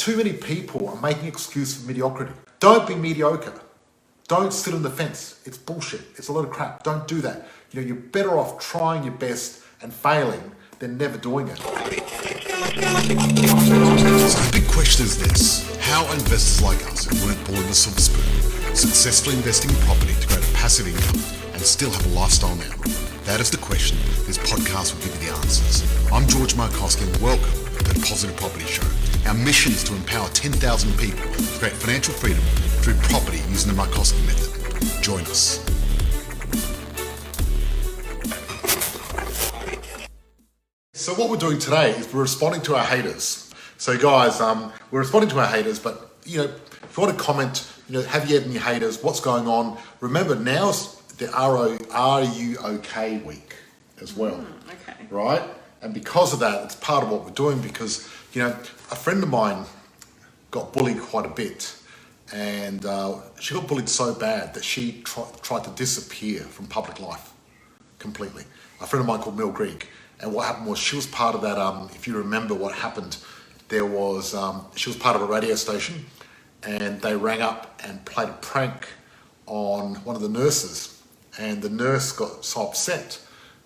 too many people are making excuse for mediocrity. Don't be mediocre. Don't sit on the fence. It's bullshit. It's a lot of crap. Don't do that. You're better off trying your best and failing than never doing it. So the big question is this: how are investors like us who weren't born with a silver spoon successfully investing in property to create a passive income and still have a lifestyle now? That is the question. This podcast will give you the answers. I'm George Markowski and welcome to the Positive Property Show. Our mission is to empower 10,000 people to create financial freedom through property using the Markowski method. Join us. So what we're doing today is we're responding to our haters. So guys, we're responding to our haters, but if you want to comment, have you had any haters? What's going on? Remember, now's the Are You OK week as well. Okay. Right? And because of that, it's part of what we're doing because, a friend of mine got bullied quite a bit. And she got bullied so bad that she tried to disappear from public life completely. A friend of mine called Mel Greig. And what happened was she was part of that, if you remember what happened, she was part of a radio station and they rang up and played a prank on one of the nurses. And the nurse got so upset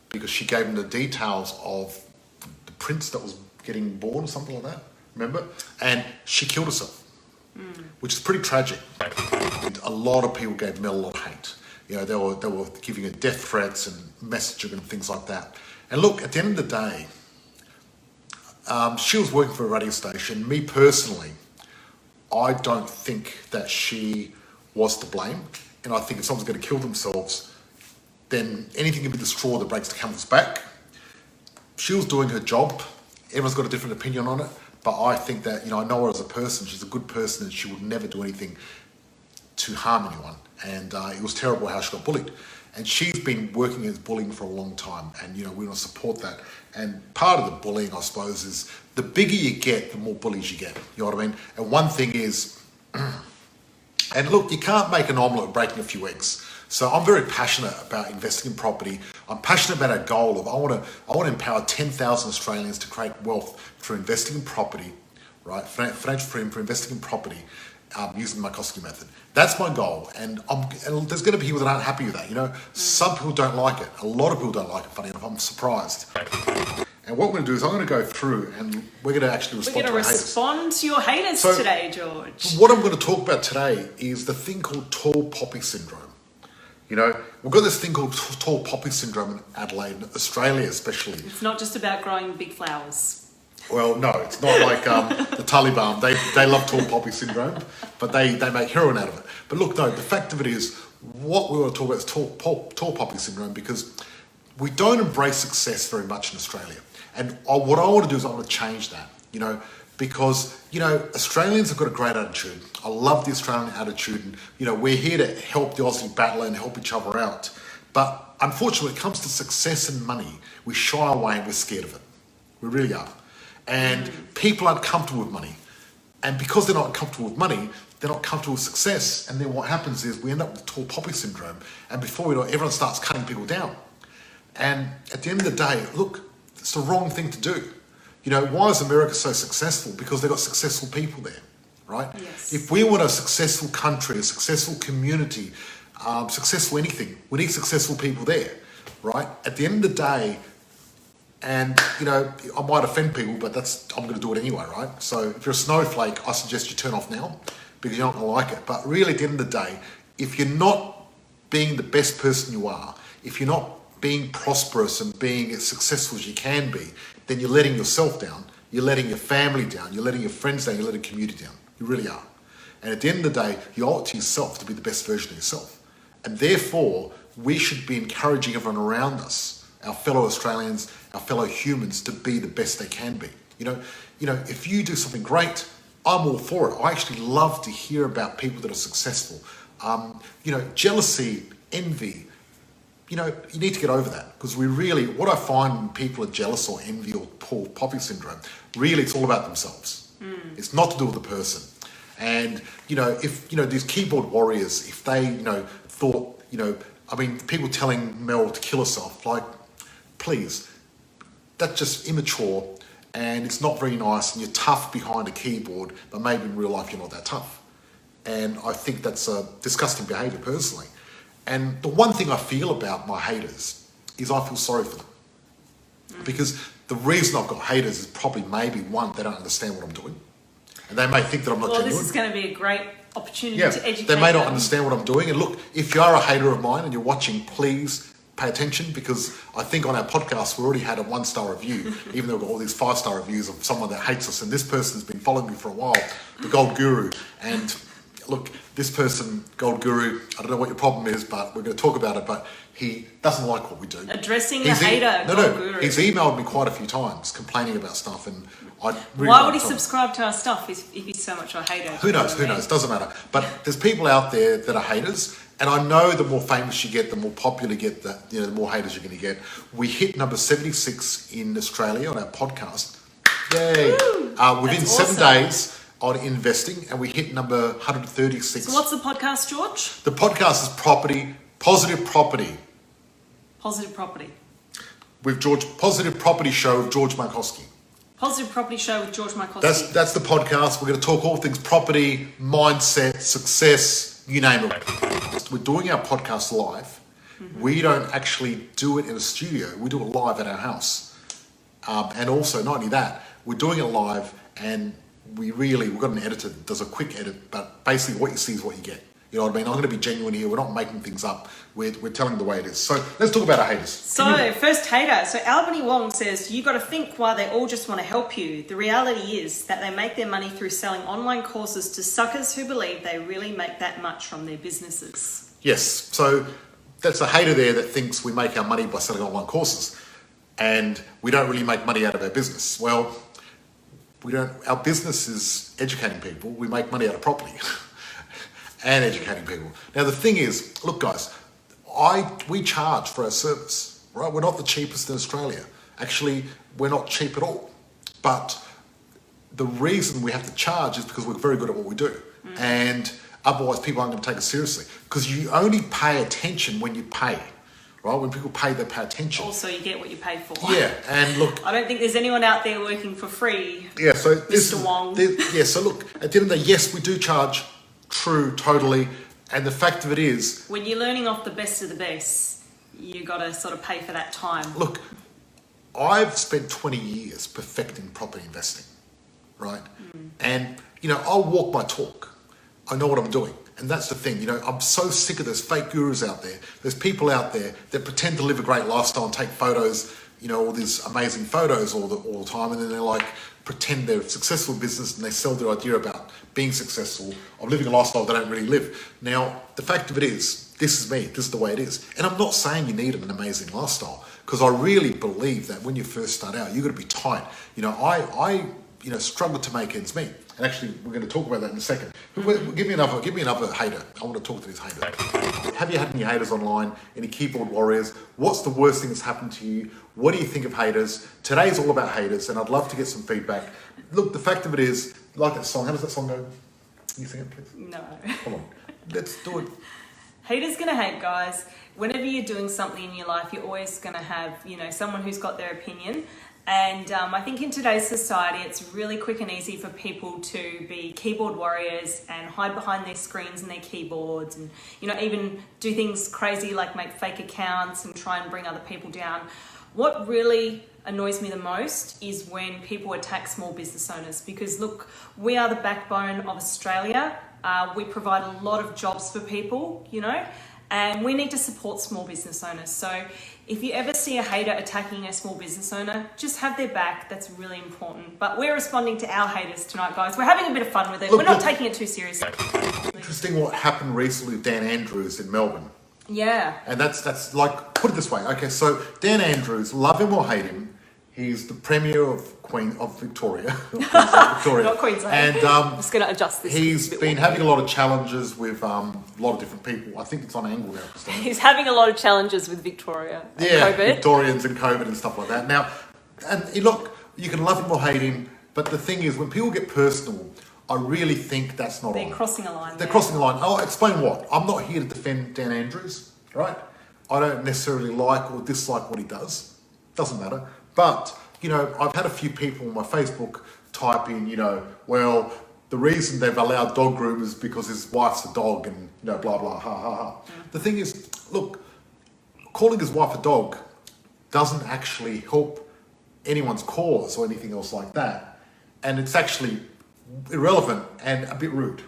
because she gave them the details of the prince that was getting born or something like that, remember? And she killed herself, which is pretty tragic. And a lot of people gave Mel a lot of hate. They were giving her death threats and messaging and things like that. And look, at the end of the day, she was working for a radio station. Me personally, I don't think that she was to blame. And I think if someone's going to kill themselves, then anything can be the straw that breaks the camel's back. She was doing her job. Everyone's got a different opinion on it. But I think that, I know her as a person. She's a good person and she would never do anything to harm anyone. And it was terrible how she got bullied. And she's been working against bullying for a long time. And, we want to support that. And part of the bullying, I suppose, is the bigger you get, the more bullies you get. You know what I mean? And one thing is, and look, you can't make an omelette breaking a few eggs. So I'm very passionate about investing in property. I'm passionate about our goal of I want to empower 10,000 Australians to create wealth through investing in property, right? Financial freedom for investing in property using the Markowski method. That's my goal. And there's going to be people that aren't happy with that. Some people don't like it. A lot of people don't like it. Funny enough, I'm surprised. And what we're going to do is I'm going to go through and we're going to actually respond to our haters. We're going to respond to your haters today, George. What I'm going to talk about today is the thing called tall poppy syndrome. We've got this thing called tall poppy syndrome in Adelaide, Australia especially. It's not just about growing big flowers. Well, no, it's not like the Taliban. They love tall poppy syndrome, but they make heroin out of it. But look, no, the fact of it is, what we want to talk about is tall poppy syndrome because we don't embrace success very much in Australia. And what I want to do is I want to change that, because, Australians have got a great attitude. I love the Australian attitude. And, we're here to help the Aussie battler and help each other out. But unfortunately, when it comes to success and money, we shy away and we're scared of it. We really are. And people aren't comfortable with money. And because they're not comfortable with money, they're not comfortable with success. And then what happens is we end up with tall poppy syndrome. And before we know it, everyone starts cutting people down. And at the end of the day, look, it's the wrong thing to do. Why is America so successful? Because they've got successful people there, right? Yes. If we want a successful country, a successful community, successful anything, we need successful people there, right? At the end of the day, and, I might offend people, but I'm going to do it anyway, right? So if you're a snowflake, I suggest you turn off now because you're not going to like it. But really, at the end of the day, if you're not being the best person you are, if you're not being prosperous and being as successful as you can be, then you're letting yourself down, you're letting your family down, you're letting your friends down, you're letting the community down. You really are. And at the end of the day, you owe it to yourself to be the best version of yourself. And therefore, we should be encouraging everyone around us, our fellow Australians, our fellow humans, to be the best they can be. If you do something great, I'm all for it. I actually love to hear about people that are successful. Jealousy, envy, you need to get over that because what I find when people are jealous or envy or tall poppy syndrome, really it's all about themselves. It's not to do with the person. And, if, these keyboard warriors, if they, thought, people telling Mel to kill herself, like, please, that's just immature and it's not very nice, and you're tough behind a keyboard, but maybe in real life you're not that tough. And I think that's a disgusting behaviour personally. And the one thing I feel about my haters is I feel sorry for them. Because the reason I've got haters is probably maybe one, they don't understand what I'm doing. And they may think that I'm not genuine. Well, this is going to be a great opportunity to educate they may not them. understand what I'm doing. And look, if you are a hater of mine and you're watching, please pay attention, because I think on our podcast we already had a 1-star review, even though we've got all these 5-star reviews of someone that hates us. And this person's been following me for a while, the Gold Guru. And look, this person, Gold Guru, I don't know what your problem is, but we're going to talk about it, but he doesn't like what we do. Addressing the hater, Gold Guru. He's emailed me quite a few times complaining about stuff, and I really Why would he subscribe to our stuff if he's so much a hater? Who knows, doesn't matter. But there's people out there that are haters, and I know the more famous you get, the more popular you get, the more haters you're going to get. We hit number 76 in Australia on our podcast. Yay! Within That's 7 awesome. days on investing, and we hit number 136. So what's the podcast, George? The podcast is Positive Property. Positive Property. With Positive Property Show with George Markowski. Positive Property Show with George Markowski. That's the podcast. We're going to talk all things property, mindset, success, you name it. We're doing our podcast live. We don't actually do it in a studio. We do it live at our house. And also, not only that, we're doing it live, and we've got an editor that does a quick edit, but basically what you see is what you get. You know what I mean? I'm going to be genuine here. We're not making things up. We're telling the way it is. So let's talk about our haters. So, first hater. So, Albany Wong says, you got to think why they all just want to help you. The reality is that they make their money through selling online courses to suckers who believe they really make that much from their businesses. Yes. So that's a hater there that thinks we make our money by selling online courses, and we don't really make money out of our business. Well, we don't. Our business is educating people. We make money out of property. And educating people. Now the thing is, look guys, we charge for our service, right? We're not the cheapest in Australia. Actually, we're not cheap at all. But the reason we have to charge is because we're very good at what we do. And otherwise people aren't going to take us seriously. Because you only pay attention when you pay, right? When people pay, they pay attention. Also, you get what you pay for. Yeah, and look... I don't think there's anyone out there working for free. Yeah, so... Mr. Wong. So look, at the end of the day, yes, we do charge. True, totally. And the fact of it is... When you're learning off the best of the best, you got to sort of pay for that time. Look, I've spent 20 years perfecting property investing, right? And, I'll walk my talk. I know what I'm doing. And that's the thing, I'm so sick of those fake gurus out there. There's people out there that pretend to live a great lifestyle and take photos, all these amazing photos all the time, and then they're like... pretend they're a successful business, and they sell their idea about being successful, of living a lifestyle they don't really live. Now, the fact of it is, this is me, this is the way it is. And I'm not saying you need an amazing lifestyle, because I really believe that when you first start out, you've got to be tight. I struggled to make ends meet. And actually, we're going to talk about that in a second. Give me another hater. I want to talk to this hater. Have you had any haters online? Any keyboard warriors? What's the worst thing that's happened to you? What do you think of haters? Today's all about haters, and I'd love to get some feedback. Look, the fact of it is, like that song. How does that song go? Can you sing it, please? No. Come on, let's do it. Haters gonna hate, guys. Whenever you're doing something in your life, you're always gonna have, someone who's got their opinion. And I think in today's society, it's really quick and easy for people to be keyboard warriors and hide behind their screens and their keyboards, and even do things crazy like make fake accounts and try and bring other people down. What really annoys me the most is when people attack small business owners, because look, we are the backbone of Australia. We provide a lot of jobs for people, and we need to support small business owners. So if you ever see a hater attacking a small business owner, just have their back. That's really important. But we're responding to our haters tonight, guys. We're having a bit of fun with it. We're not taking it too seriously. Interesting what happened recently with Dan Andrews in Melbourne. Yeah. And that's like, put it this way. Okay, so Dan Andrews, love him or hate him, he's the Premier of Victoria. Not Queensland. And I'm just going to adjust this. he's been having a lot of challenges with a lot of different people. I think it's on angle now, Christina. He's having a lot of challenges with Victoria and COVID. Victorians and COVID and stuff like that. Now, and look, you can love him or hate him, but the thing is, when people get personal, I really think that's not They're on. crossing a line. They're crossing the line. I'll explain what. I'm not here to defend Dan Andrews, right? I don't necessarily like or dislike what he does. Doesn't matter. But, I've had a few people on my Facebook type in, well, the reason they've allowed dog groomers is because his wife's a dog and, blah, blah, ha, ha, ha. The thing is, look, calling his wife a dog doesn't actually help anyone's cause or anything else like that. And it's actually irrelevant and a bit rude,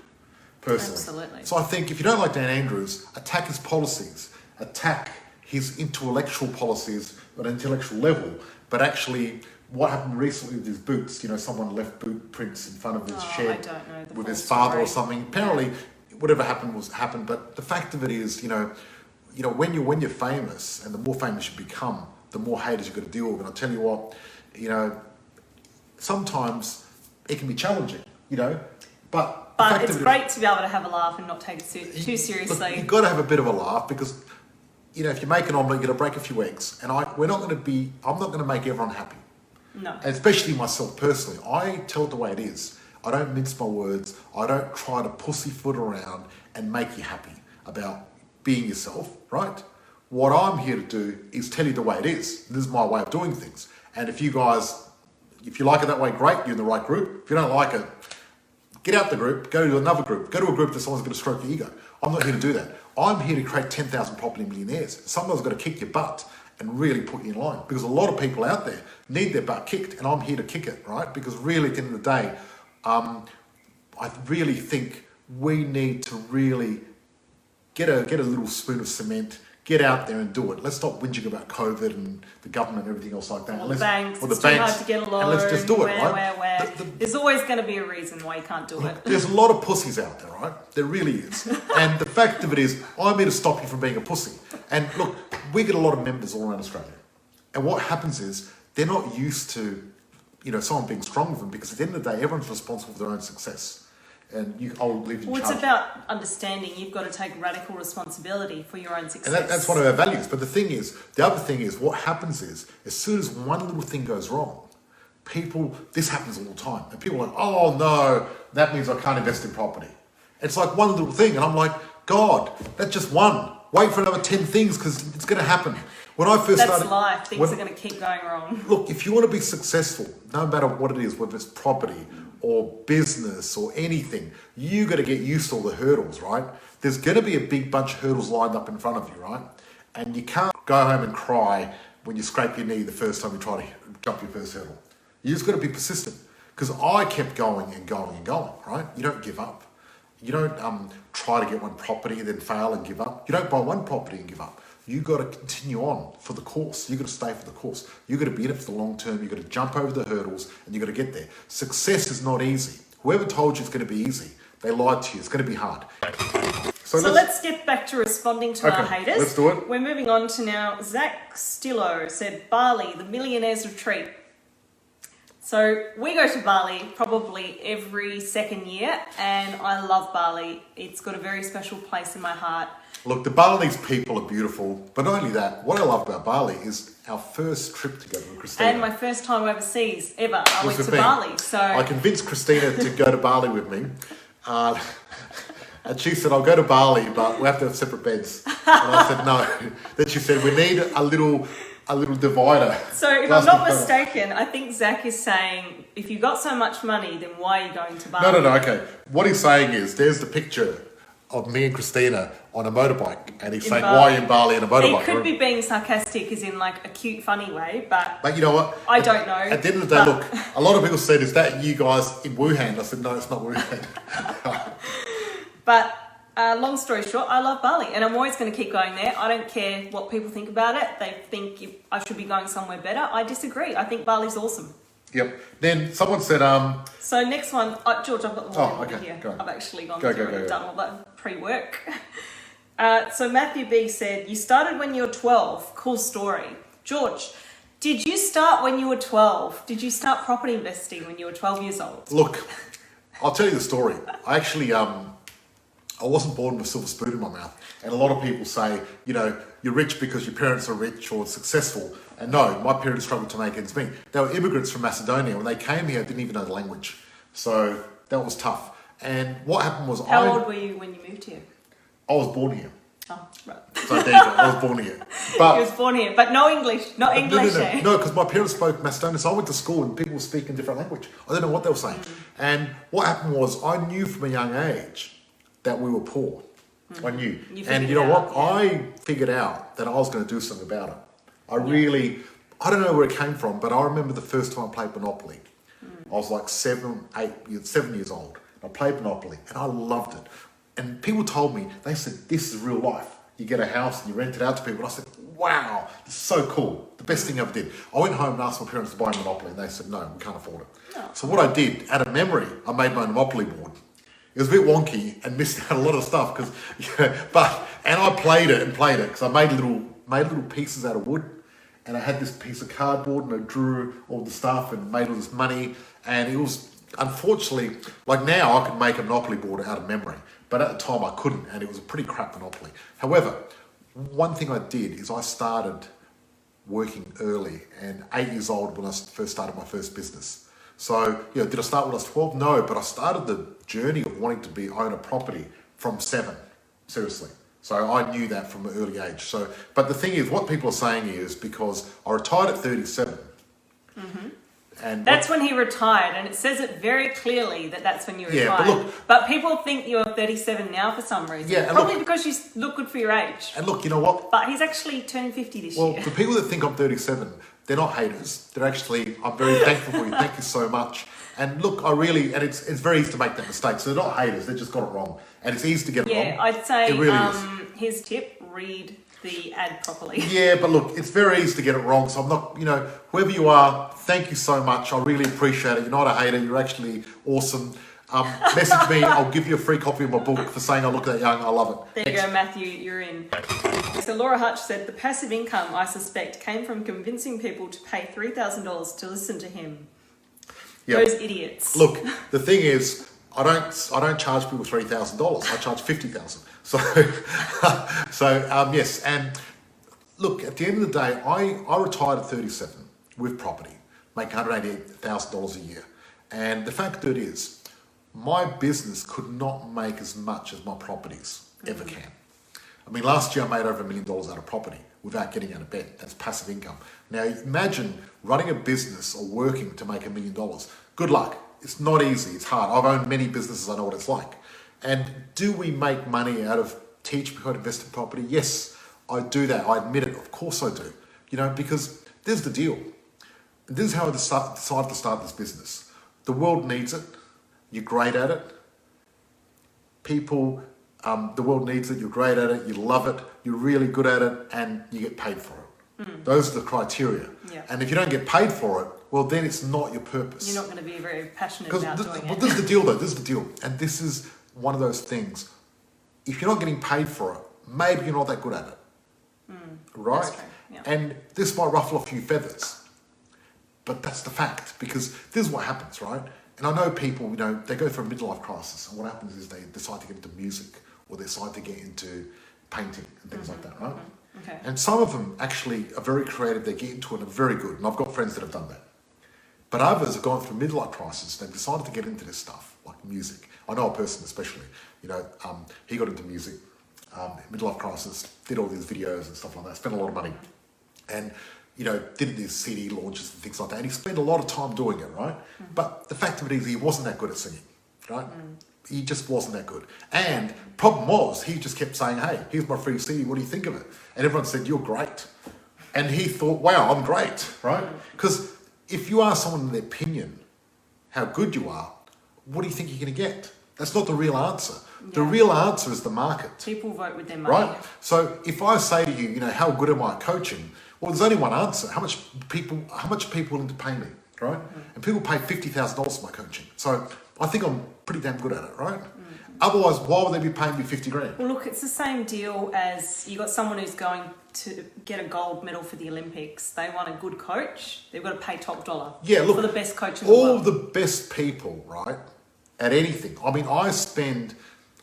personally. Absolutely. So I think if you don't like Dan Andrews, attack his policies, attack his intellectual policies at an intellectual level, but actually what happened recently with his boots, someone left boot prints in front of his shed I don't know with full his father story. or something. Apparently, whatever happened, but the fact of it is, when you're famous, and the more famous you become, the more haters you've got to deal with. And I'll tell you what, sometimes it can be challenging, but it's great to be able to have a laugh and not take it too seriously. Look, you've got to have a bit of a laugh because, if you make an omelette, you're going to break a few eggs. And I'm not going to make everyone happy. No. And especially myself personally. I tell it the way it is. I don't mince my words. I don't try to pussyfoot around and make you happy about being yourself, right? What I'm here to do is tell you the way it is. This is my way of doing things. And if you like it that way, great, you're in the right group. If you don't like it, get out the group, go to another group. Go to a group that someone's going to stroke your ego. I'm not here to do that. I'm here to create 10,000 property millionaires. Someone's got to kick your butt and really put you in line. Because a lot of people out there need their butt kicked, and I'm here to kick it, right? Because really, at the end of the day, I really think we need to really get a little spoon of cement, get out there and do it. Let's stop whinging about COVID and the government and everything else like that. Or the banks, it's too hard to get a loan. And let's just do it, right? Where. There's always going to be a reason why you can't do it. There's a lot of pussies out there, right? There really is. And the fact of it is, I'm here to stop you from being a pussy. And look, we get a lot of members all around Australia. And what happens is, they're not used to, someone being strong with them, because at the end of the day, everyone's responsible for their own success. And I'll leave you in charge. It's about understanding you've got to take radical responsibility for your own success. And that's one of our values. But the other thing is, what happens is, as soon as one little thing goes wrong, this happens all the time. And people are like, oh no, that means I can't invest in property. It's like one little thing. And I'm like, God, that's just one. Wait for another 10 things because it's going to happen. When I first started... That's life. Things are going to keep going wrong. Look, if you want to be successful, no matter what it is, whether it's property or business or anything, you got to get used to all the hurdles, right? There's going to be a big bunch of hurdles lined up in front of you, right? And you can't go home and cry when you scrape your knee the first time you try to jump your first hurdle. You just got to be persistent. Because I kept going and going and going, right? You don't give up. You don't try to get one property and then fail and give up. You don't buy one property and give up. You got to continue on for the course. You got to stay for the course. You got to be in it for the long term. You got to jump over the hurdles and you got to get there. Success is not easy. Whoever told you it's going to be easy, they lied to you. It's going to be hard. So let's get back to responding to our haters. Let's do it. We're moving on to now. Zach Stillo said, Bali, the millionaire's retreat. So we go to Bali probably every second year, and I love Bali. It's got a very special place in my heart. Look, the Balinese people are beautiful, but not only that, what I love about Bali is our first trip together with Christina. And my first time overseas ever, I went to Bali. So I convinced Christina to go to Bali with me. And she said, I'll go to Bali, but we have to have separate beds. And I said, no. Then she said, we need a little divider. So if I'm not mistaken, I think Zach is saying, if you've got so much money, then why are you going to Bali? No, okay. What he's saying is, there's the picture of me and Christina on a motorbike, and he's saying, why are you in Bali on a motorbike? He could be being sarcastic, as in like a cute, funny way, but you know what? I don't know. At the end of the day, look, a lot of people said, is that you guys in Wuhan? I said, no, it's not Wuhan. But long story short, I love Bali, and I'm always going to keep going there. I don't care what people think about it. They think I should be going somewhere better. I disagree. I think Bali's awesome. Yep. Then someone said, So next one, George, I've got the one here. Go on. I've actually gone through and done all that pre-work. So Matthew B said, you started when you were 12. Cool story. George, did you start when you were 12? Did you start property investing when you were 12 years old? Look, I'll tell you the story. I actually, I wasn't born with a silver spoon in my mouth. And a lot of people say, you're rich because your parents are rich or successful. And no, my parents struggled to make ends meet. They were immigrants from Macedonia. When they came here, they didn't even know the language. So that was tough. And what happened was How old were you when you moved here? I was born here. Oh, right. So there you go. I was born here. But He was born here, but no English. Not English, eh? No, because my parents spoke Macedonian. So I went to school and people were speaking different language. I don't know what they were saying. And what happened was I knew from a young age that we were poor. I knew. And you know what? Yeah. I figured out that I was going to do something about it. I don't know where it came from, but I remember the first time I played Monopoly. I was like 7 years old. I played Monopoly and I loved it. And people told me, they said, this is real life. You get a house and you rent it out to people. And I said, wow, this is so cool. The best thing I ever did. I went home and asked my parents to buy a Monopoly and they said, no, we can't afford it. Oh. So what I did, out of memory, I made my Monopoly board. It was a bit wonky and missed out a lot of stuff and I played it because I made little pieces out of wood, and I had this piece of cardboard and I drew all the stuff and made all this money, and it was unfortunately, like now I could make a Monopoly board out of memory, but at the time I couldn't, and it was a pretty crap Monopoly. However, one thing I did is I started working early, and 8 years old when I first started my first business. So, did I start when I was 12? No, but I started the journey of wanting to own a property from 7, seriously. So I knew that from an early age. So, but the thing is, what people are saying is because I retired at 37. Mm-hmm. And that's when he retired, and it says it very clearly that that's when you retired. Yeah, but people think you're 37 now for some reason. Yeah, probably because you look good for your age. And look, you know what? But he's actually turning 50 this year. Well, the people that think I'm 37, they're not haters. They're actually, I'm very thankful for you. Thank you so much. And look, it's very easy to make that mistake. So they're not haters. They just got it wrong. And it's easy to get it wrong. Yeah, I'd say it really is. His tip, read the ad properly. Yeah, but look, it's very easy to get it wrong. So I'm not, whoever you are, thank you so much. I really appreciate it. You're not a hater. You're actually awesome. Message me. I'll give you a free copy of my book for saying I look that young. I love it. There you go, Matthew. You're in. So Laura Hutch said, the passive income, I suspect, came from convincing people to pay $3,000 to listen to him. Yep. Those idiots. Look, the thing is, I don't charge people $3,000. I charge $50,000. So yes. And look, at the end of the day, I retired at 37 with property, making $188,000 a year. And the fact that it is, my business could not make as much as my properties ever can. I mean, last year I made over $1 million out of property without getting out of bed. That's passive income. Now imagine running a business or working to make $1 million. Good luck. It's not easy. It's hard. I've owned many businesses. I know what it's like. And do we make money out of teaching people how to invest in property? Yes, I do that. I admit it. Of course I do. Because there's the deal. This is how I decided to start this business. The world needs it. You're great at it. People, the world needs it. You're great at it. You love it. You're really good at it, and you get paid for it. Those are the criteria. Yeah. And if you don't get paid for it, well, then it's not your purpose. You're not going to be very passionate about doing it. Well, this is the deal, though. This is the deal. And this is one of those things. If you're not getting paid for it, maybe you're not that good at it. Right? That's true. Yeah. And this might ruffle a few feathers. But that's the fact, because this is what happens, right? And I know people, they go through a midlife crisis, and what happens is they decide to get into music, or they decide to get into painting and things like that, right? Okay. And some of them actually are very creative, they get into it and are very good, and I've got friends that have done that. But others have gone through a midlife crisis, they've decided to get into this stuff, like music. I know a person especially, he got into music, midlife crisis, did all these videos and stuff like that, spent a lot of money. And did these CD launches and things like that. And he spent a lot of time doing it, right? But the fact of it is he wasn't that good at singing, right? He just wasn't that good. And problem was, he just kept saying, hey, here's my free CD, what do you think of it? And everyone said, you're great. And he thought, wow, I'm great, right? Because if you ask someone their opinion, how good you are, what do you think you're going to get? That's not the real answer. Yeah. The real answer is the market. People vote with their money. Right? So if I say to you, how good am I at coaching? Well, there's only one answer. How much people willing to pay me, right? And people pay $50,000 for my coaching. So I think I'm pretty damn good at it, right? Otherwise, why would they be paying me 50 grand? Well, look, it's the same deal as you got someone who's going to get a gold medal for the Olympics. They want a good coach. They've got to pay top dollar. Yeah, look, for the best coach in the world. All the best people, right, at anything. I mean, I spend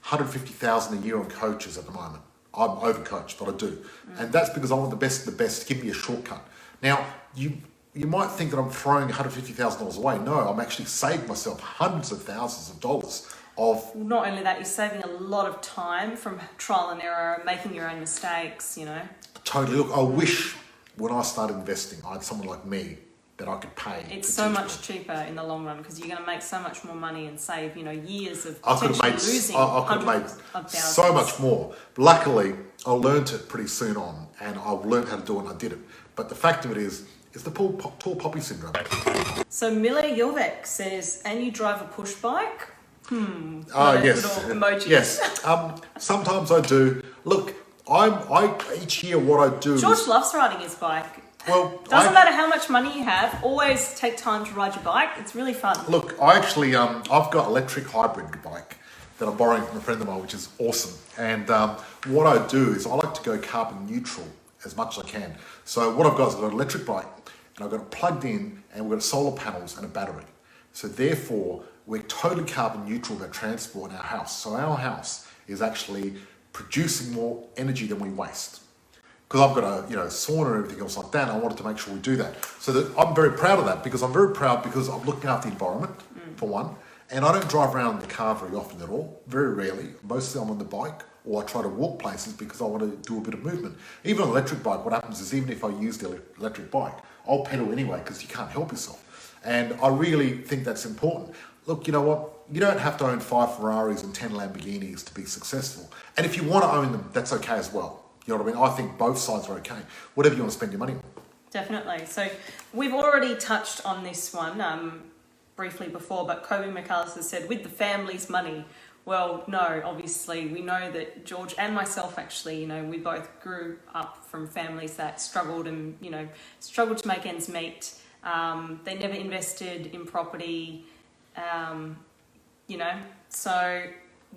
$150,000 a year on coaches at the moment. I'm overcoached, but I do. And that's because I want the best of the best to give me a shortcut. Now, you might think that I'm throwing $150,000 away. No, I'm actually saving myself hundreds of thousands of dollars of Not only that, you're saving a lot of time from trial and error, making your own mistakes, you know. totally. Look, I wish when I started investing, I had someone like me that I could pay. It's to so teach much me. cheaper in the long run because you're going to make so much more money and save, years of I could have potentially made, losing I could have made hundreds of thousands. so much more. Luckily, I learned it pretty soon on, and I learned how to do it, and I did it. But the fact of it is, it's the tall poppy syndrome. So Miller Jovek says, and you drive a push bike? Yes, Little emojis. yes. Sometimes I do. Look, I each year what I do. George loves riding his bike. Well, Doesn't matter how much money you have, always take time to ride your bike. It's really fun. Look, I actually, I've got electric hybrid bike that I'm borrowing from a friend of mine, which is awesome. And what I do is I like to go carbon neutral as much as I can. So what I've got is I've got an electric bike, and I've got it plugged in, and we've got solar panels and a battery. So therefore, we're totally carbon neutral about transport in our house. So our house is actually producing more energy than we waste. Because I've got a sauna and everything else like that, and I wanted to make sure we do that. So that I'm very proud of that because I'm looking after the environment, for one, and I don't drive around in the car very often at all, very rarely. Mostly I'm on the bike, or I try to walk places because I want to do a bit of movement. Even on an electric bike, what happens is even if I use the electric bike, I'll pedal anyway because you can't help yourself. And I really think that's important. Look, you know what? You don't have to own 5 Ferraris and 10 Lamborghinis to be successful. And if you want to own them, that's okay as well. You know what I mean? I think both sides are okay. Whatever you want to spend your money on. Definitely. So we've already touched on this one briefly before, but Kobe McAllister said, with the family's money. Well, no, obviously. We know that George and myself actually, we both grew up from families that struggled to make ends meet. They never invested in property, so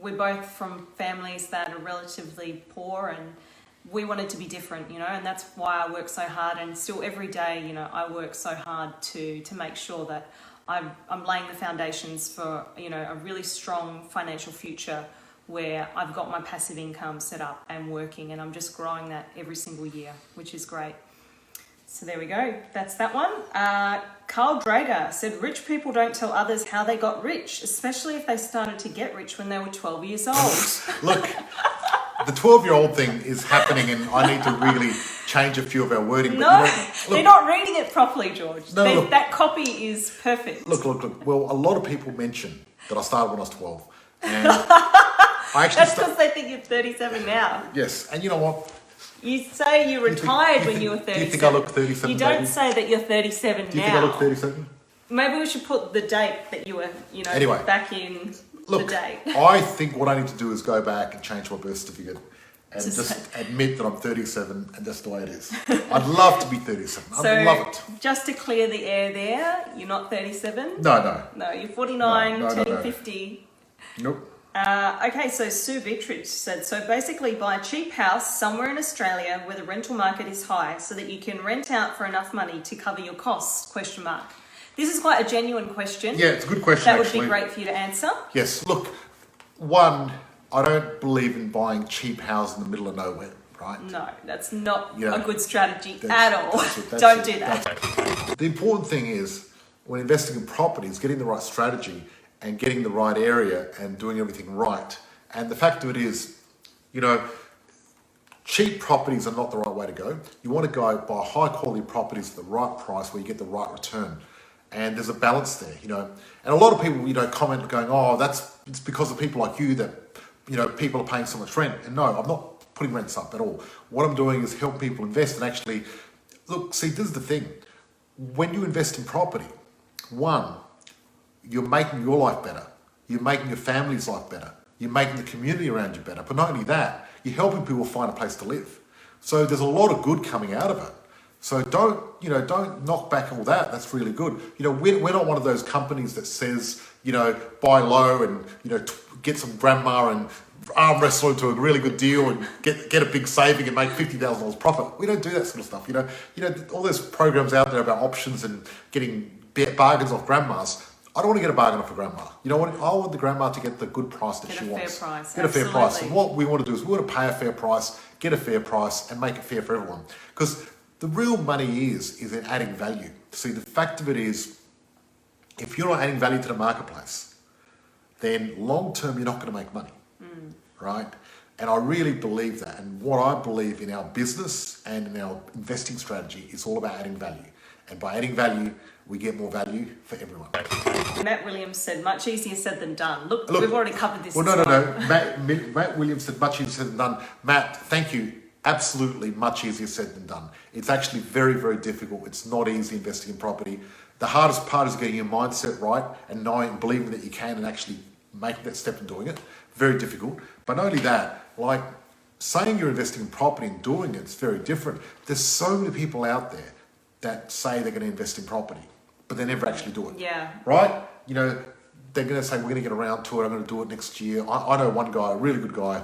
we're both from families that are relatively poor, and we wanted to be different, and that's why I work so hard, and still every day, I work so hard to make sure that I'm laying the foundations for, a really strong financial future where I've got my passive income set up and working, and I'm just growing that every single year, which is great. So there we go. That's that one. Carl Drager said, rich people don't tell others how they got rich, especially if they started to get rich when they were 12 years old. Look, the 12-year-old thing is happening, and I need to really change a few of our wording. No, they're not reading it properly, George. No, look, that copy is perfect. Look. Well, a lot of people mention that I started when I was 12. And I actually That's because they think you're 37 now. Yes, and you know what? You say you retired when you were 37. Do you think I look 37? You don't baby? say that you're 37 now. Do you think I look 37? Maybe we should put the date that you were, Anyway, back in Look, the date. I think what I need to do is go back and change my birth certificate and Just just admit that I'm 37, and that's the way it is. I'd love to be 37. So, I'd love it. just to clear the air there, you're not 37? No. No, you're 49, No. turning 50. Nope. Okay, so Sue Beatrice said, so basically buy a cheap house somewhere in Australia where the rental market is high so that you can rent out for enough money to cover your costs, ? This is quite a genuine question. Yeah, it's a good question, That would actually. be great for you to answer. Yes, look, one, I don't believe in buying cheap houses in the middle of nowhere, right? No, that's not Yeah. a good strategy That's- at all. that's Don't it. do that. That's it. The important thing is, when investing in property, is getting the right strategy and getting the right area and doing everything right. And the fact of it is, cheap properties are not the right way to go. You want to go buy high quality properties at the right price where you get the right return. And there's a balance there, And a lot of people, comment going, oh, it's because of people like you that, people are paying so much rent. And no, I'm not putting rents up at all. What I'm doing is help people invest and actually, look, see, this is the thing. When you invest in property, one, you're making your life better. You're making your family's life better. You're making the community around you better. But not only that, you're helping people find a place to live. So there's a lot of good coming out of it. So don't knock back all that. That's really good. We're not one of those companies that says, buy low and, get some grandma and arm wrestle into a really good deal and get a big saving and make $50,000 profit. We don't do that sort of stuff. All those programs out there about options and getting bargains off grandmas. I don't want to get a bargain off a grandma. You know what? I want the grandma to get the good price that she wants. Get a fair price. And what we want to do is we want to pay a fair price, get a fair price, and make it fair for everyone. Because the real money is in adding value. See, the fact of it is, if you're not adding value to the marketplace, then long term you're not going to make money, right? And I really believe that. And what I believe in our business and in our investing strategy is all about adding value. And by adding value, we get more value for everyone. Matt Williams said, much easier said than done. Look, we've already covered this. Well, no. Matt Williams said, much easier said than done. Matt, thank you. Absolutely much easier said than done. It's actually very, very difficult. It's not easy investing in property. The hardest part is getting your mindset right and knowing, believing that you can and actually making that step and doing it. Very difficult. But not only that, like saying you're investing in property and doing it's very different. There's so many people out there that say they're going to invest in property, but they never actually do it. Yeah. Right? You know, they're going to say, we're going to get around to it, I'm going to do it next year. I know one guy, a really good guy,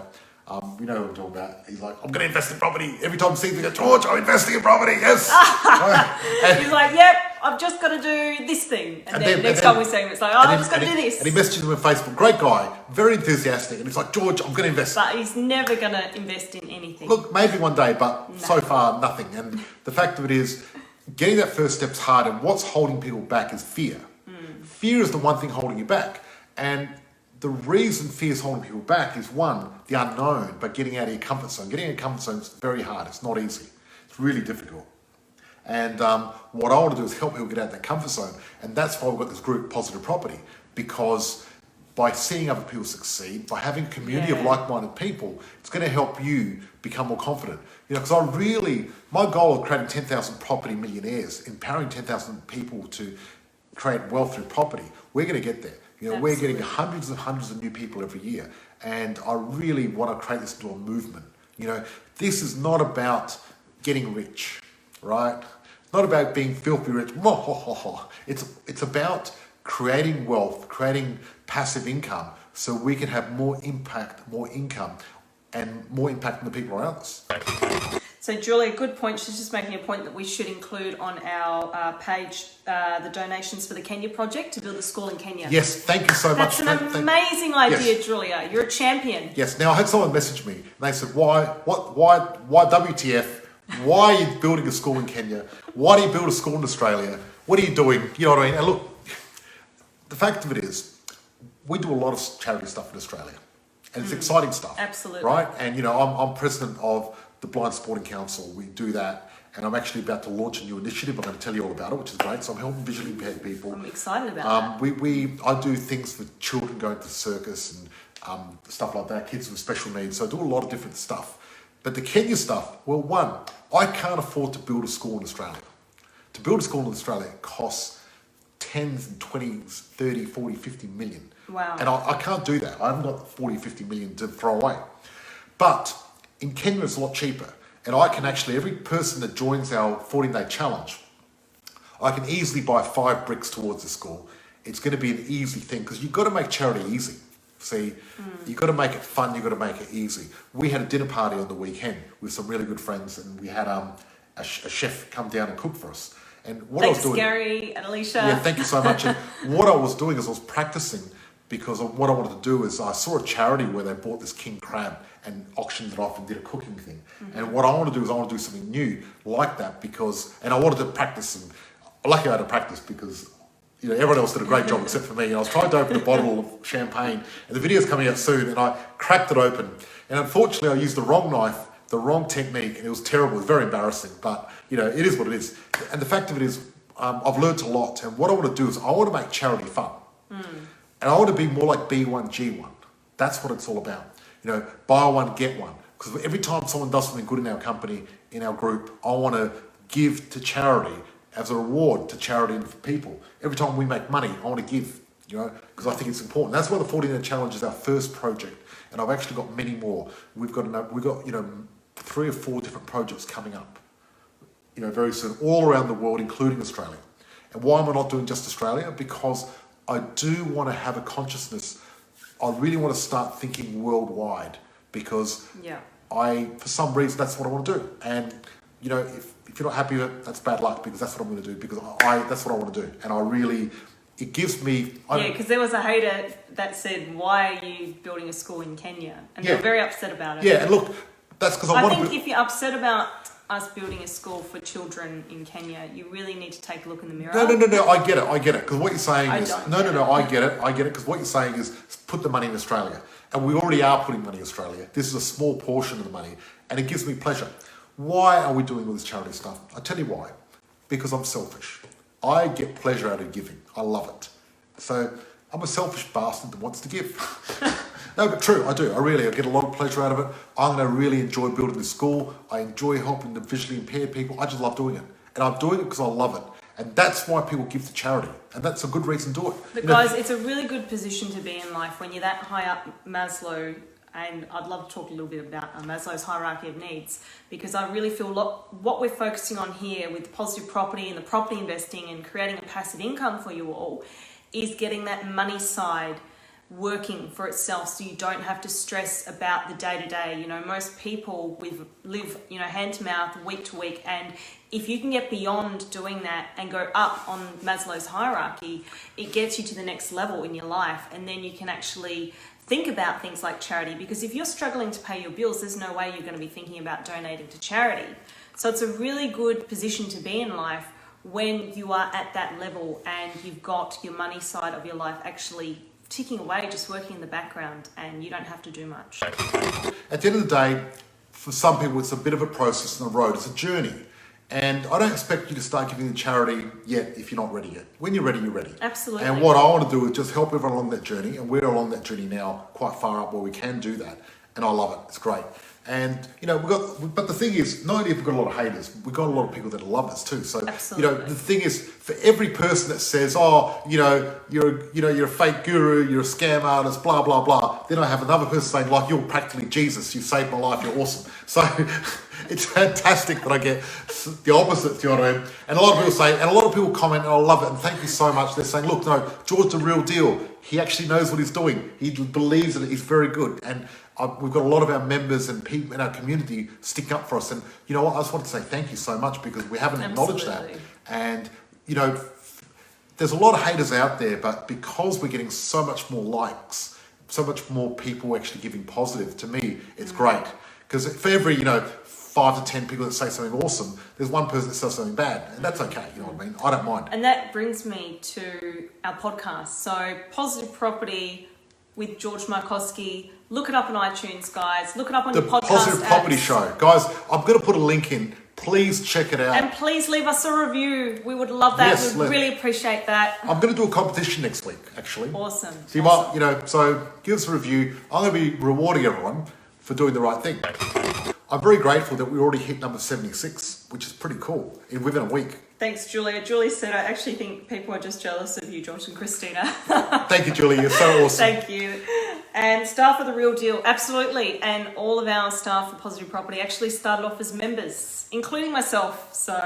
you know what I'm talking about. He's like, I'm going to invest in property. Every time he sees me, go, George, I'm investing in property, yes. He's like, yep, I've just got to do this thing. And then next time we see him, it's like, I've just got to do this. And he messages him on Facebook, great guy, very enthusiastic. And he's like, George, I'm going to invest. But he's never going to invest in anything. Look, maybe one day, but so far, nothing. And the fact of it is, getting that first step's hard, and what's holding people back is fear. Fear is the one thing holding you back. And the reason fear is holding people back is one, the unknown, but getting out of your comfort zone. Getting out of your comfort zone is very hard. It's not easy. It's really difficult. And what I want to do is help people get out of that comfort zone. And that's why we've got this group, Positive Property, because by seeing other people succeed, by having a community of like-minded people, it's going to help you become more confident. You know, because my goal of creating 10,000 property millionaires, empowering 10,000 people to create wealth through property, we're going to get there. You know, we're getting hundreds and hundreds of new people every year. And I really want to create this into a movement. You know, this is not about getting rich, right? It's not about being filthy rich. It's about creating wealth, creating passive income so we can have more impact, more income, and more impact on the people around us. So Julie, a good point. She's just making a point that we should include on our page the donations for the Kenya project to build a school in Kenya. Yes, thank you so much. That's an amazing idea, Julia. You're a champion. Yes. Now I had someone message me and they said, why WTF? Why are you building a school in Kenya? Why do you build a school in Australia? What are you doing? You know what I mean? And look, the fact of it is, we do a lot of charity stuff in Australia, and it's exciting stuff. Absolutely. Right? And you know, I'm president of the Blind Sporting Council. We do that, and I'm actually about to launch a new initiative. I'm going to tell you all about it, which is great. So I'm helping visually impaired people. I'm excited about that. I do things for children going to the circus and stuff like that, kids with special needs. So I do a lot of different stuff. But the Kenya stuff, well, one, I can't afford to build a school in Australia. To build a school in Australia costs 10s and 20s, 30, 40, 50 million. Wow. And I can't do that. I haven't got 40, 50 million to throw away. But in Kenya, it's a lot cheaper. And I can actually, every person that joins our 14-day challenge, I can easily buy 5 bricks towards the school. It's going to be an easy thing because you've got to make charity easy. See, you've got to make it fun, you've got to make it easy. We had a dinner party on the weekend with some really good friends, and we had a chef come down and cook for us. And what I was doing, Gary and Alicia. Yeah, thank you so much. And what I was doing is I was practicing, because what I wanted to do is I saw a charity where they bought this king crab and auctioned it off and did a cooking thing. And what I want to do is I want to do something new like that, and I wanted to practice. And luckily I had to practice because you know, everyone else did a great job except for me. And I was trying to open a bottle of champagne, and the video's coming out soon, and I cracked it open. And unfortunately, I used the wrong knife, the wrong technique, and it was terrible. It was very embarrassing, but you know, it is what it is. And the fact of it is, I've learned a lot. And what I want to do is I want to make charity fun. And I want to be more like B1, G1. That's what it's all about. You know, buy one, get one. Because every time someone does something good in our company, in our group, I want to give to charity as a reward to charity and for people. Every time we make money, I want to give, you know, because I think it's important. That's why the 14-Day Challenge is our first project, and I've actually got many more. We've got you know 3 or 4 different projects coming up, you know, very soon, all around the world, including Australia. And why am I not doing just Australia? Because I do want to have a consciousness. I really want to start thinking worldwide, because for some reason, that's what I want to do. And you know, if you're not happy with it, that's bad luck, because that's what I'm going to do, because that's what I want to do. And it gives me... because there was a hater that said, why are you building a school in Kenya? And they were very upset about it. Yeah, and look, that's because I think if you're upset about us building a school for children in Kenya, you really need to take a look in the mirror. No, I get it. Because what you're saying I is... don't No, I get it, because what you're saying is put the money in Australia. And we already are putting money in Australia. This is a small portion of the money, and it gives me pleasure. Why are we doing all this charity stuff? I'll tell you why. Because I'm selfish. I get pleasure out of giving. I love it. So I'm a selfish bastard that wants to give. No, but true, I do. I get a lot of pleasure out of it. I'm going to really enjoy building the school. I enjoy helping the visually impaired people. I just love doing it. And I'm doing it because I love it. And that's why people give to charity. And that's a good reason to do it. But guys, it's a really good position to be in life when you're that high up Maslow. And I'd love to talk a little bit about Maslow's hierarchy of needs, because I really feel what we're focusing on here with positive property and the property investing and creating a passive income for you all is getting that money side working for itself, so you don't have to stress about the day-to-day. You know, most people live, you know, hand to mouth, week to week, and if you can get beyond doing that and go up on Maslow's hierarchy, it gets you to the next level in your life, and then you can actually think about things like charity, because if you're struggling to pay your bills, there's no way you're going to be thinking about donating to charity. So it's a really good position to be in life when you are at that level and you've got your money side of your life actually ticking away, just working in the background, and you don't have to do much. At the end of the day, for some people, it's a bit of a process on the road. It's a journey. And I don't expect you to start giving to charity yet if you're not ready yet. When you're ready, you're ready. Absolutely. And what I want to do is just help everyone along that journey. And we're along that journey now, quite far up where we can do that. And I love it. It's great. And, you know, but the thing is, not only have we got a lot of haters, we've got a lot of people that love us too. So, absolutely. You know, the thing is, for every person that says, oh, you're a fake guru, you're a scam artist, blah, blah, blah, then I have another person saying, like, you're practically Jesus, you saved my life, you're awesome. So it's fantastic that I get the opposite, you know what I mean? And a lot of people say, and a lot of people comment, and I love it, and thank you so much. They're saying, look, no, George's the real deal. He actually knows what he's doing. He believes in it. He's very good. And we've got a lot of our members and people in our community sticking up for us. And you know what? I just want to say thank you so much, because we haven't acknowledged that. And, you know, there's a lot of haters out there, but because we're getting so much more likes, so much more people actually giving positive, to me, it's great. Because for every, 5 to 10 people that say something awesome, there's one person that says something bad, and that's okay, you know what I mean? I don't mind. And that brings me to our podcast. So, Positive Property with George Markowski. Look it up on iTunes, guys. Look it up on your podcast The Positive apps. Property Show. Guys, I'm going to put a link in. Please check it out. And please leave us a review. We would love that. Yes, We'd really appreciate that. I'm going to do a competition next week, actually. Awesome. So you might, so give us a review. I'm going to be rewarding everyone for doing the right thing. I'm very grateful that we already hit number 76, which is pretty cool, within a week. Thanks, Julia. Julie said, I actually think people are just jealous of you, George and Christina. Thank you, Julie. You're so awesome. Thank you. And staff are the real deal. Absolutely. And all of our staff for Positive Property actually started off as members, including myself. So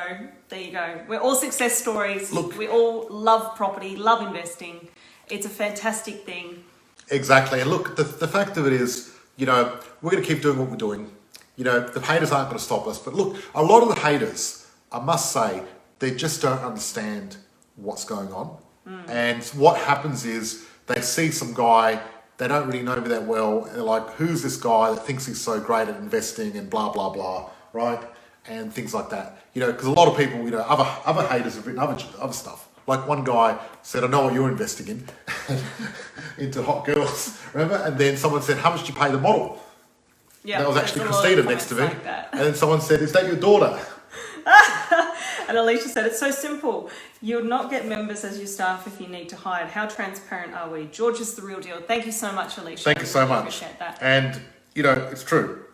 there you go. We're all success stories. Look, we all love property, love investing. It's a fantastic thing. Exactly. And look, the fact of it is, we're going to keep doing what we're doing. The haters aren't going to stop us. But look, a lot of the haters, I must say, they just don't understand what's going on. And what happens is they see some guy, they don't really know me that well, and they're like, who's this guy that thinks he's so great at investing and blah, blah, blah, right? And things like that. Because a lot of people, other haters have written other stuff. Like one guy said, I know what you're investing in, into hot girls, remember? And then someone said, how much do you pay the model? Yeah, that was actually Christina next to me. like that. And then someone said, is that your daughter? And Alicia said, it's so simple. You'll not get members as your staff if you need to hire. How transparent are we? George is the real deal. Thank you so much, Alicia. Thank you so much. Appreciate that. And, it's true.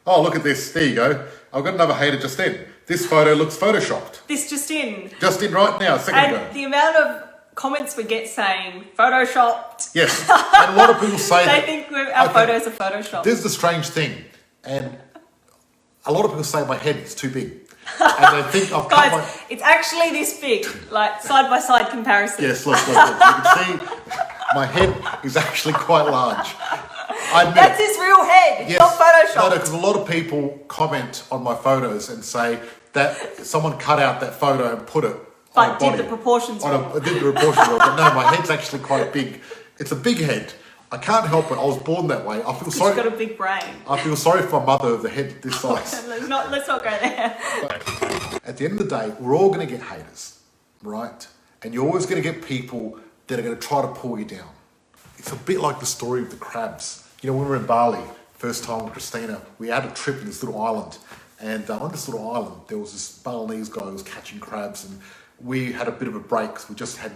Oh, look at this. There you go. I've got another hater just in. This photo looks photoshopped. This just in. Just in right now, a second ago. And the amount of comments we get saying photoshopped. Yes. And a lot of people say they think our photos are photoshopped. This is the strange thing. And a lot of people say my head is too big. And they think I've cut Guys, it's actually this big, like side-by-side comparison. Yes, look. You can see my head is actually quite large. That's his real head. It's not photoshopped. No, because a lot of people comment on my photos and say that someone cut out that photo and put it on a body. Did the proportions wrong. Did the proportions wrong. But no, my head's actually quite big. It's a big head. I can't help it. I was born that way. I feel sorry. You've got a big brain. I feel sorry for my mother, the head this size. let's not go there. At the end of the day, we're all going to get haters, right? And you're always going to get people that are going to try to pull you down. It's a bit like the story of the crabs. You know, when we were in Bali, first time with Christina, we had a trip in this little island. And on this little island, there was this Balinese guy who was catching crabs. And we had a bit of a break because we just had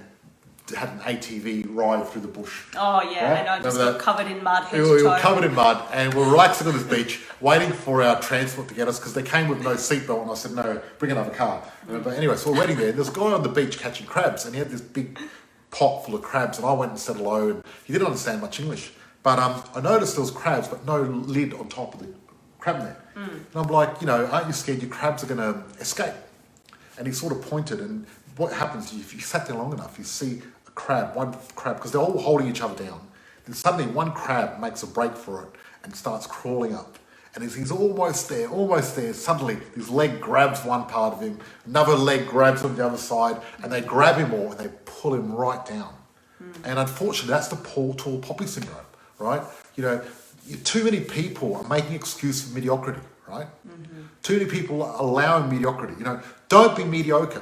an ATV ride through the bush. Oh, yeah, right? and I just got covered in mud. We were covered in mud, and we were relaxing on this beach, waiting for our transport to get us, because they came with no seatbelt, and I said, no, bring another car. But anyway, so we're waiting there, and there's a guy on the beach catching crabs, and he had this big pot full of crabs, and I went and said hello, and he didn't understand much English. But I noticed there was crabs, but no lid on top of the crab net. And I'm like, you know, aren't you scared your crabs are going to escape? And he sort of pointed, and what happens if you sat there long enough, you see one crab, because they're all holding each other down. Then suddenly one crab makes a break for it and starts crawling up. And as he's almost there, suddenly his leg grabs one part of him, another leg grabs on the other side, and they grab him all and they pull him right down. And unfortunately, that's the tall poppy syndrome, right? You know, too many people are making excuse for mediocrity, right? Too many people are allowing mediocrity. You know, don't be mediocre.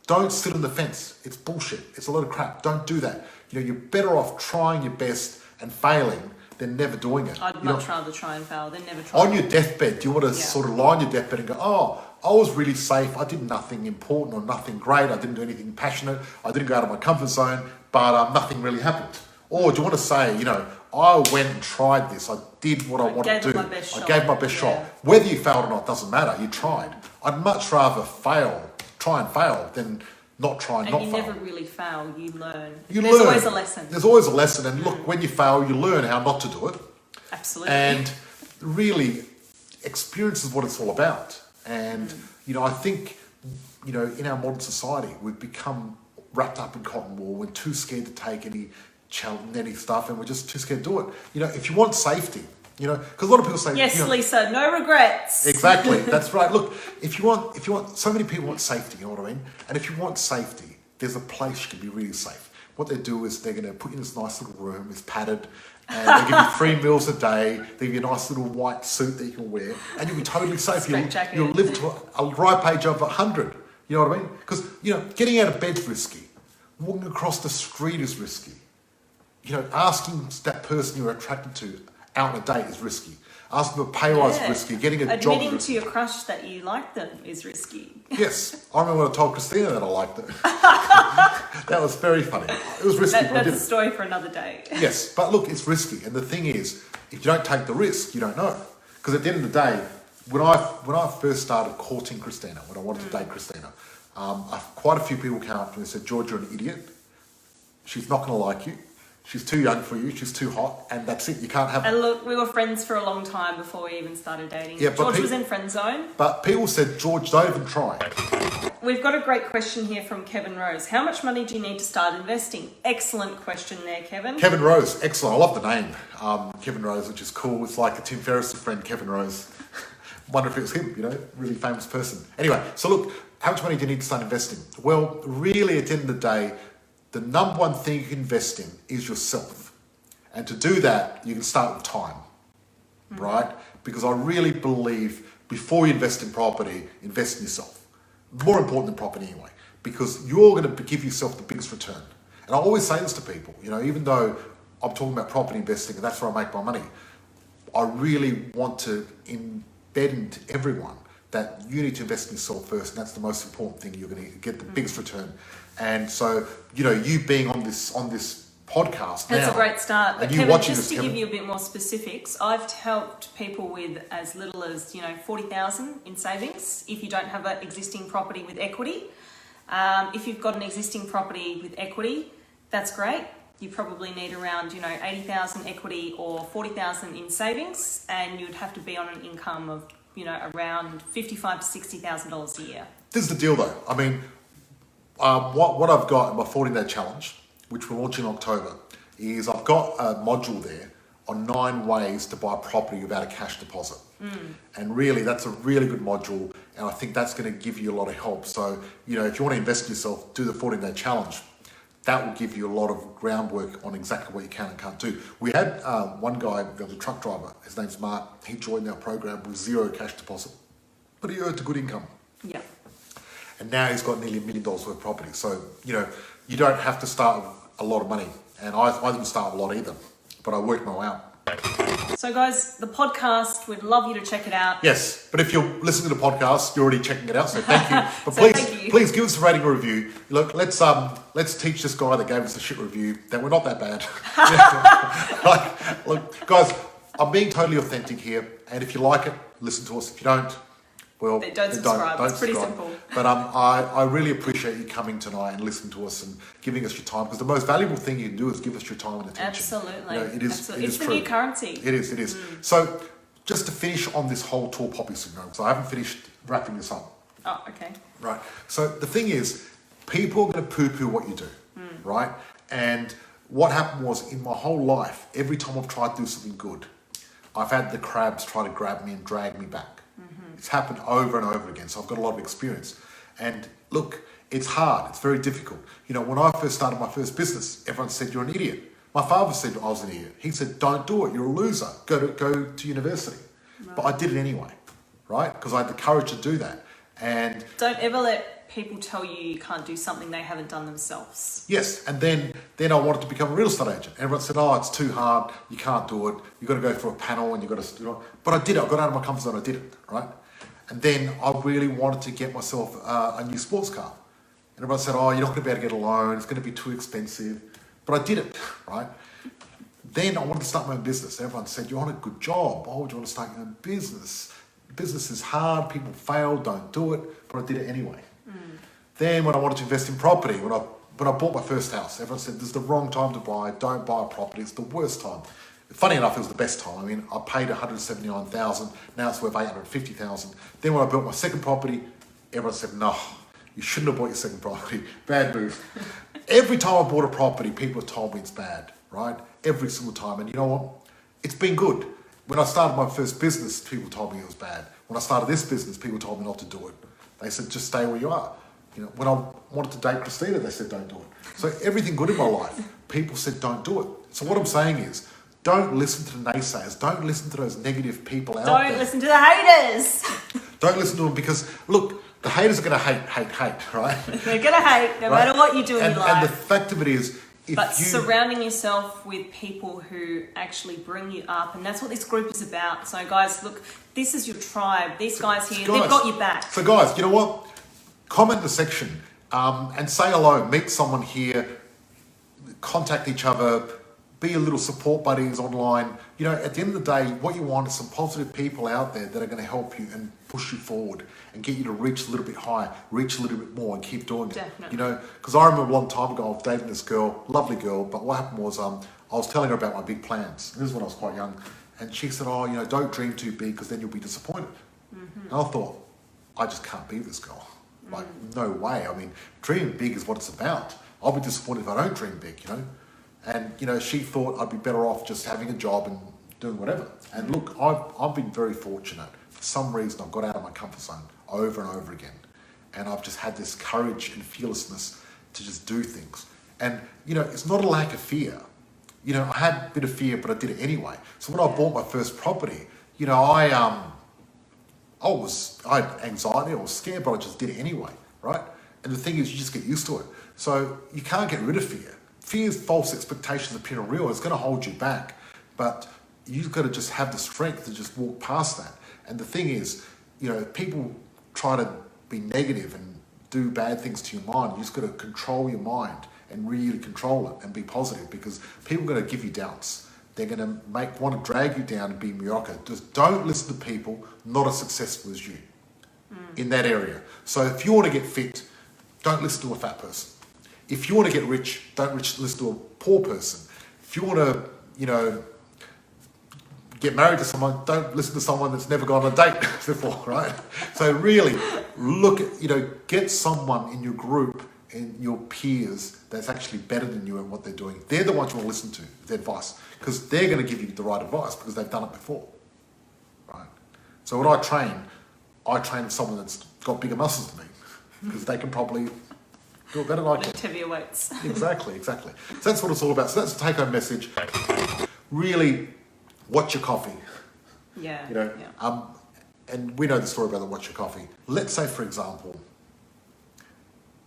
Don't sit on the fence. It's bullshit. It's a load of crap. Don't do that. You know, you're better off trying your best and failing than never doing it. I'd much rather try and fail than never try. On your deathbed, do you want to sort of lie on your deathbed and go, oh, I was really safe. I did nothing important or nothing great. I didn't do anything passionate. I didn't go out of my comfort zone, but nothing really happened. Or do you want to say, you know, I went and tried this. I did what I wanted to do. I gave my best shot. Whether you failed or not doesn't matter. You tried. I'd much rather try and fail than not try and not fail. And you never really fail, you learn. There's learn. Always a lesson. There's always a lesson, and look, when you fail, you learn how not to do it. Absolutely. And really, experience is what it's all about. And, you know, I think, you know, in our modern society, we've become wrapped up in cotton wool. We're too scared to take any challenge, any stuff, and we're just too scared to do it. You know, if you want safety, you know, because a lot of people say, yes, you know, Lisa, no regrets. Exactly, that's right. Look, if you want, so many people want safety, you know what I mean? And if you want safety, there's a place you can be really safe. What they do is they're going to put you in this nice little room, it's padded, and they give you 3 meals a day, they give you a nice little white suit that you can wear, and you'll be totally safe. You'll live to a ripe age of 100, you know what I mean? Because, you know, getting out of bed's risky. Walking across the street is risky. You know, asking that person you're attracted to out on a date is risky. Asking for a pay rise is risky. Getting a job is risky. Admitting to your crush that you like them is risky. Yes. I remember when I told Christina that I liked it. That was very funny. It was risky. That's a story for another day. Yes, but look, it's risky. And the thing is, if you don't take the risk, you don't know. Because at the end of the day, when I first started courting Christina, when I wanted to date Christina, quite a few people came up to me and said, George, you're an idiot. She's not going to like you. She's too young for you, she's too hot, and that's it, you can't have... And look, we were friends for a long time before we even started dating. Yeah, George was in friend zone. But people said, George, don't even try. We've got a great question here from Kevin Rose. How much money do you need to start investing? Excellent question there, Kevin. Kevin Rose, excellent. I love the name, Kevin Rose, which is cool. It's like a Tim Ferriss' friend, Kevin Rose. Wonder if it was him, you know, really famous person. Anyway, so look, how much money do you need to start investing? Well, really, at the end of the day, the number one thing you can invest in is yourself. And to do that, you can start with time, right? Because I really believe before you invest in property, invest in yourself. More important than property anyway, because you're going to give yourself the biggest return. And I always say this to people, you know, even though I'm talking about property investing and that's where I make my money, I really want to embed into everyone that you need to invest in yourself first, and that's the most important thing. You're going to get the biggest return. And so, you know, you being on this podcast now, that's a great start. But you Kevin, watching just this, to give you a bit more specifics, I've helped people with as little as, you know, 40,000 in savings if you don't have an existing property with equity. If you've got an existing property with equity, that's great. You probably need around, you know, 80,000 equity or 40,000 in savings, and you'd have to be on an income of, you know, around $55,000 to $60,000 a year. This is the deal though. I mean, what I've got in my 14-day challenge, which we're launching in October, is I've got a module there on 9 ways to buy a property without a cash deposit. And really, that's a really good module, and I think that's going to give you a lot of help. So, you know, if you want to invest in yourself, do the 14-day challenge. that will give you a lot of groundwork on exactly what you can and can't do. We had one guy, there was a truck driver, his name's Mark, he joined our program with 0 cash deposit, but he earned a good income. Yeah. And now he's got nearly $1 million worth of property. So, you know, you don't have to start with a lot of money. And I didn't start with a lot either, but I worked my way out. So guys, the podcast, we'd love you to check it out. Yes, but if you're listening to the podcast, you're already checking it out, so thank you. But So please, thank you. please give us a rating or review. Look, let's teach this guy that gave us a shit review that we're not that bad. Like, look, guys, I'm being totally authentic here, and if you like it, listen to us. If you don't, well, Then don't subscribe. It's pretty simple. But I really appreciate you coming tonight and listening to us and giving us your time, because the most valuable thing you can do is give us your time and attention. Absolutely. You know, it is. Absolutely. It It's is the true. new currency. It is. So, just to finish on this whole tall poppy syndrome, because I haven't finished wrapping this up. Oh, okay. Right. So the thing is, people are going to poo-poo what you do, right? And what happened was, in my whole life, every time I've tried to do something good, I've had the crabs try to grab me and drag me back. It's happened over and over again, so I've got a lot of experience. And look, it's hard. It's very difficult. You know, when I first started my first business, everyone said, you're an idiot. My father said I was an idiot. He said, don't do it. You're a loser. Go to university. Right. But I did it anyway, right? Because I had the courage to do that. And Don't ever let people tell you can't do something they haven't done themselves. yes, and then I wanted to become a real estate agent. Everyone said, oh, it's too hard. You can't do it. You've got to go for a panel and you've got to do it. But I did it. I got out of my comfort zone. I did it, right? And then I really wanted to get myself a new sports car. And everyone said, oh, you're not going to be able to get a loan. It's going to be too expensive. But I did it, right? Then I wanted to start my own business. Everyone said, you're on a good job. Why would you want to start your own business? Business is hard. People fail. Don't do it. But I did it anyway. Then when I wanted to invest in property, when I bought my first house, everyone said, this is the wrong time to buy. Don't buy a property. It's the worst time. Funny enough, it was the best time. I mean, I paid $179,000. Now it's worth $850,000. Then when I built my second property, everyone said, no, you shouldn't have bought your second property. Bad move. Every time I bought a property, people have told me it's bad, right? Every single time. And you know what? It's been good. When I started my first business, people told me it was bad. When I started this business, people told me not to do it. They said, just stay where you are. You know, when I wanted to date Christina, they said, don't do it. So everything good in my life, people said, don't do it. So what I'm saying is, don't listen to the naysayers. Don't listen to those negative people out there. Don't listen to the haters. Don't listen to them, because, look, the haters are going to hate, right? They're going to hate no matter what you do in your life. And the fact of it is, But surrounding yourself with people who actually bring you up, and that's what this group is about. So guys, look, this is your tribe. These guys here, they've got your back. So guys, you know what? Comment in the section and say hello. Meet someone here. Contact each other. Be a little support buddies online. You know, at the end of the day, what you want is some positive people out there that are going to help you and push you forward and get you to reach a little bit higher, reach a little bit more, and keep doing it. Definitely. You know, because I remember a long time ago, I was dating this girl, lovely girl, but what happened was I was telling her about my big plans. This is when I was quite young. And she said, oh, you know, don't dream too big because then you'll be disappointed. And I thought, I just can't be this girl. Like, no way. I mean, dreaming big is what it's about. I'll be disappointed if I don't dream big, you know. And, you know, she thought I'd be better off just having a job and doing whatever. And look, I've been very fortunate. For some reason, I've got out of my comfort zone over and over again. And I've just had this courage and fearlessness to just do things. And, you know, it's not a lack of fear. You know, I had a bit of fear, but I did it anyway. So when I bought my first property, you know, I had anxiety, I was scared, but I just did it anyway, right? And the thing is, you just get used to it. So you can't get rid of fear. Fear's false expectations appear real. It's going to hold you back. But you've got to just have the strength to just walk past that. And the thing is, you know, people try to be negative and do bad things to your mind. You just got to control your mind and really control it and be positive, because people are going to give you doubts. They're going to want to drag you down and be mediocre. Just don't listen to people not as successful as you in that area. So if you want to get fit, don't listen to a fat person. If you want to get rich, don't listen to a poor person. If you want to, you know, get married to someone, don't listen to someone that's never gone on a date before, right? So really, look at, you know, get someone in your group and your peers that's actually better than you at what they're doing. They're the ones you want to listen to, their advice, because they're going to give you the right advice because they've done it before, right? So when I train someone that's got bigger muscles than me, because they can probably Do it better like Lift heavier weights. Exactly. So that's what it's all about. So that's the take-home message. Really, watch your coffee. Yeah. And we know the story about the watch your coffee. Let's say, for example,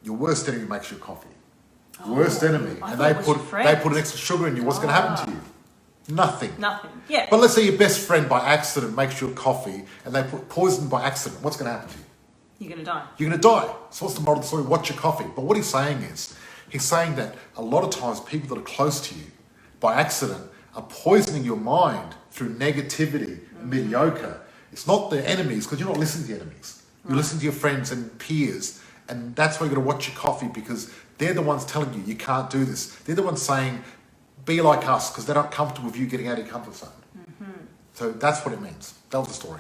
your worst enemy makes you coffee. Worst enemy, and they put an extra sugar in you. What's going to happen to you? Nothing. Yeah. But let's say your best friend by accident makes you a coffee, and they put poison by accident. What's going to happen to you? You're going to die. You're going to die. So what's the moral of the story? Watch your coffee. But what he's saying is, that a lot of times people that are close to you, by accident, are poisoning your mind through negativity and mediocre. It's not the enemies, because you're not listening to the enemies. You listen to your friends and peers, and that's why you've got to watch your coffee, because they're the ones telling you can't do this. They're the ones saying, be like us, because they're not comfortable with you getting out of your comfort zone. So that's what it means. That was the story.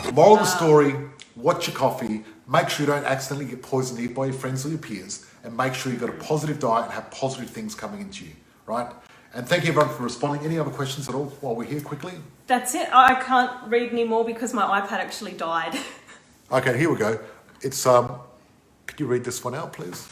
The moral of the story, watch your coffee, make sure you don't accidentally get poisoned either by your friends or your peers, and make sure you've got a positive diet and have positive things coming into you, right? And thank you everyone for responding. Any other questions at all while we're here quickly? That's it. I can't read anymore because my iPad actually died. Okay, here we go. It's, could you read this one out, please?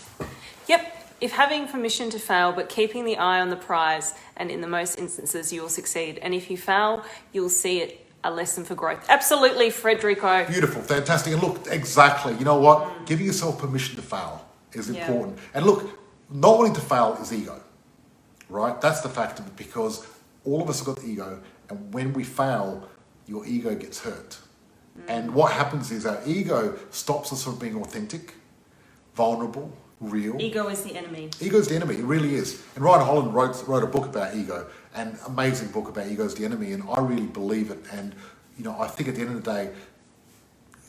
Yep. If having permission to fail but keeping the eye on the prize, and in the most instances you will succeed. And if you fail, you'll see it a lesson for growth. Absolutely, Frederico. Beautiful, fantastic. And look, exactly. You know what? Giving yourself permission to fail is important. And look, not wanting to fail is ego, right? That's the fact of it, because all of us have got the ego, and when we fail, your ego gets hurt. And what happens is our ego stops us from being authentic, vulnerable, real. Ego is the enemy. Ego's the enemy, it really is. And Ryan Holland wrote a book about ego, an amazing book about ego's the enemy, and I really believe it. And I think at the end of the day,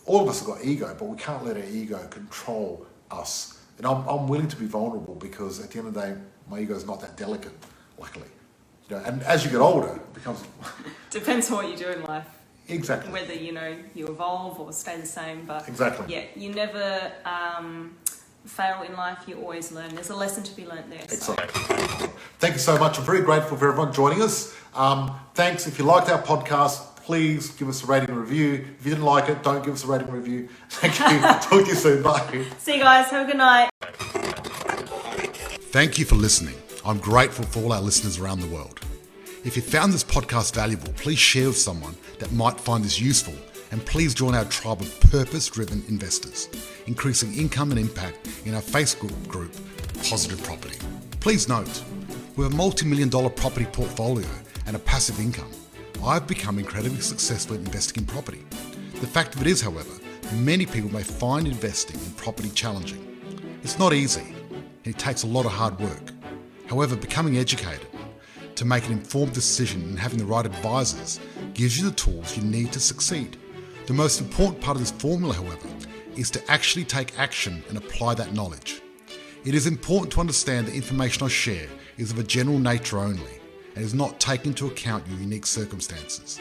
all of us have got ego, but we can't let our ego control us. And I'm willing to be vulnerable, because at the end of the day, my ego is not that delicate, luckily. And as you get older, it becomes... Depends on what you do in life. Exactly. Whether, you evolve or stay the same. But exactly. Yeah, you never fail in life, you always learn. There's a lesson to be learnt there. Excellent. So. Thank you so much. I'm very grateful for everyone joining us. Thanks. If you liked our podcast, please give us a rating and review. If you didn't like it, don't give us a rating and review. Thank you. Talk to you soon. Bye. See you guys. Have a good night. Thank you for listening. I'm grateful for all our listeners around the world. If you found this podcast valuable, please share with someone that might find this useful, and please join our tribe of purpose-driven investors, increasing income and impact in our Facebook group, Positive Property. Please note, with a multi-million-dollar property portfolio and a passive income, I've become incredibly successful in investing in property. The fact of it is, however, many people may find investing in property challenging. It's not easy, and it takes a lot of hard work. However, becoming educated to make an informed decision and having the right advisors gives you the tools you need to succeed. The most important part of this formula, however, is to actually take action and apply that knowledge. It is important to understand the information I share is of a general nature only and is not taking into account your unique circumstances.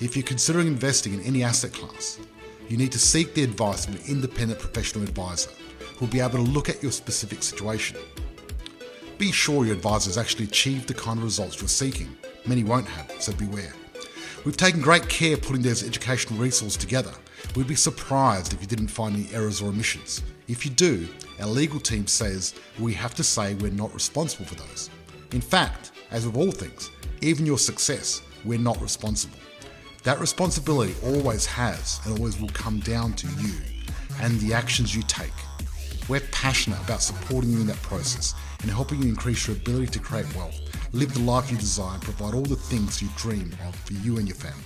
If you're considering investing in any asset class, you need to seek the advice of an independent professional advisor who will be able to look at your specific situation. Be sure your advisor has actually achieved the kind of results you're seeking. Many won't have, so beware. We've taken great care putting those educational resources together. We'd be surprised if you didn't find any errors or omissions. If you do, our legal team says we have to say we're not responsible for those. In fact, as with all things, even your success, we're not responsible. That responsibility always has and always will come down to you and the actions you take. We're passionate about supporting you in that process and helping you increase your ability to create wealth, live the life you desire, and provide all the things you dream of for you and your family.